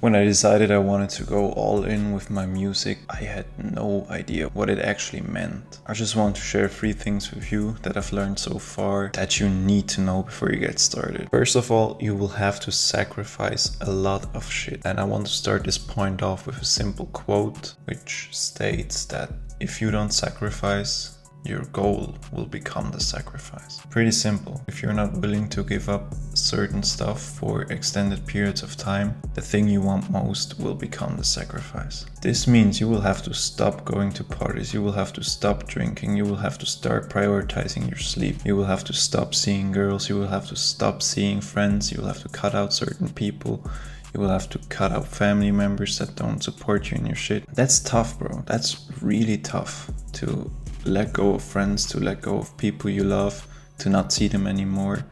When I decided I wanted to go all in with my music, I had no idea what it actually meant. I just want to share 3 things with you that I've learned so far that you need to know before you get started. First of all, you will have to sacrifice a lot of shit. And I want to start this point off with a simple quote, which states that if you don't sacrifice, your goal will become the sacrifice. Pretty simple. If you're not willing to give up certain stuff for extended periods of time, the thing you want most will become the sacrifice. This means you will have to stop going to parties, you will have to stop drinking, you will have to start prioritizing your sleep, you will have to stop seeing girls, you will have to stop seeing friends, you will have to cut out certain people, you will have to cut out family members that don't support you in your shit. That's tough, bro. That's really tough to let go of friends, to let go of people you love, to not see them anymore,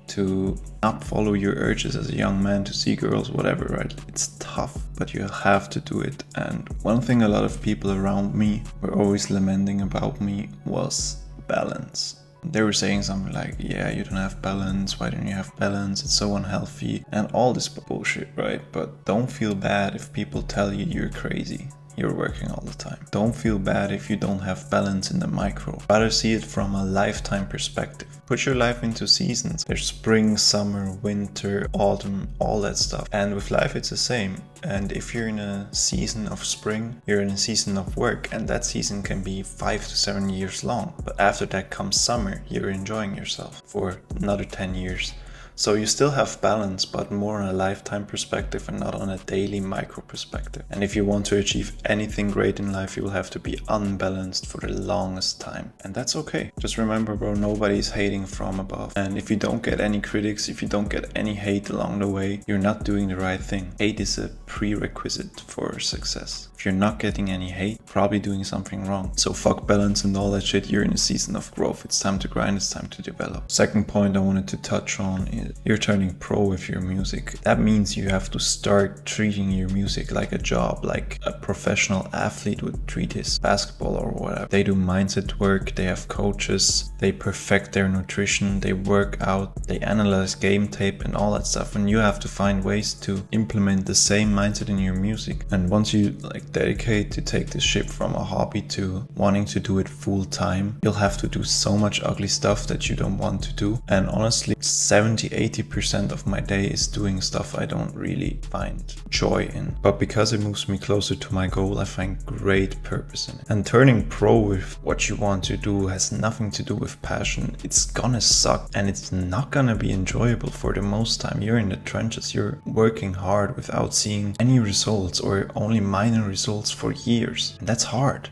to not follow your urges as a young man to see girls, whatever, right? It's tough, but you have to do it. And one thing a lot of people around me were always lamenting about me was balance. They were saying something like, yeah, you don't have balance, why don't you have balance, it's so unhealthy, and all this bullshit, right? But don't feel bad if people tell you you're crazy. You're working all the time. Don't feel bad if you don't have balance in the micro. Rather see it from a lifetime perspective. Put your life into seasons. There's spring, summer, winter, autumn, all that stuff. And with life it's the same. And if you're in a season of spring, you're in a season of work, and that season can be 5 to 7 years long. But after that comes summer, you're enjoying yourself for another 10 years. So you still have balance, but more on a lifetime perspective and not on a daily micro perspective. And if you want to achieve anything great in life, you will have to be unbalanced for the longest time. And that's okay. Just remember, bro, nobody's hating from above. And if you don't get any critics, if you don't get any hate along the way, you're not doing the right thing. Hate is a prerequisite for success. If you're not getting any hate, probably doing something wrong. So fuck balance and all that shit. You're in a season of growth. It's time to grind. It's time to develop. Second point I wanted to touch on is you're turning pro with your music. That means you have to start treating your music like a job, like a professional athlete would treat his basketball or whatever. They do mindset work, they have coaches, they perfect their nutrition, they work out, they analyze game tape and all that stuff. And you have to find ways to implement the same mindset in your music. And once you dedicate to take this shit from a hobby to wanting to do it full time, you'll have to do so much ugly stuff that you don't want to do. And honestly, 70-80% of my day is doing stuff I don't really find joy in. But because it moves me closer to my goal, I find great purpose in it. And turning pro with what you want to do has nothing to do with passion. It's gonna suck and it's not gonna be enjoyable for the most time. You're in the trenches, you're working hard without seeing any results or only minor results for years. And that's hard.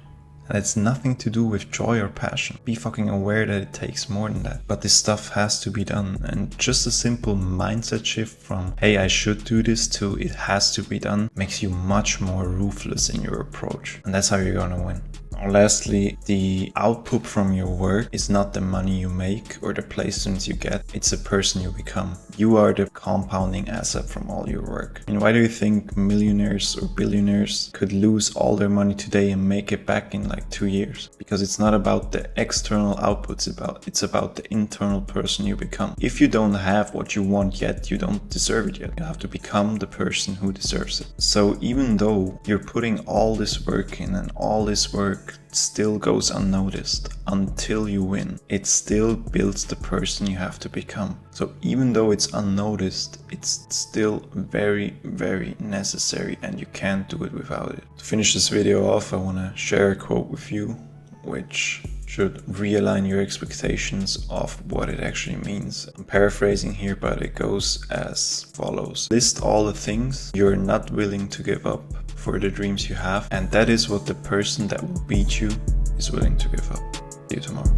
And it's nothing to do with joy or passion. Be fucking aware that it takes more than that. But this stuff has to be done. And just a simple mindset shift from, hey, I should do this, to it has to be done, makes you much more ruthless in your approach. And that's how you're gonna win. Lastly, the output from your work is not the money you make or the placements you get, it's the person you become. You are the compounding asset from all your work. And why do you think millionaires or billionaires could lose all their money today and make it back in like 2 years? Because it's not about the external outputs, it's about the internal person you become. If you don't have what you want yet, you don't deserve it yet. You have to become the person who deserves it. So even though you're putting all this work in and all this work still goes unnoticed until you win, it still builds the person you have to become. So even though it's unnoticed, it's still very, very necessary and you can't do it without it. To finish this video off, I want to share a quote with you which should realign your expectations of what it actually means. I'm paraphrasing here, but it goes as follows. List all the things you're not willing to give up for the dreams you have, and that is what the person that will beat you is willing to give up. See you tomorrow.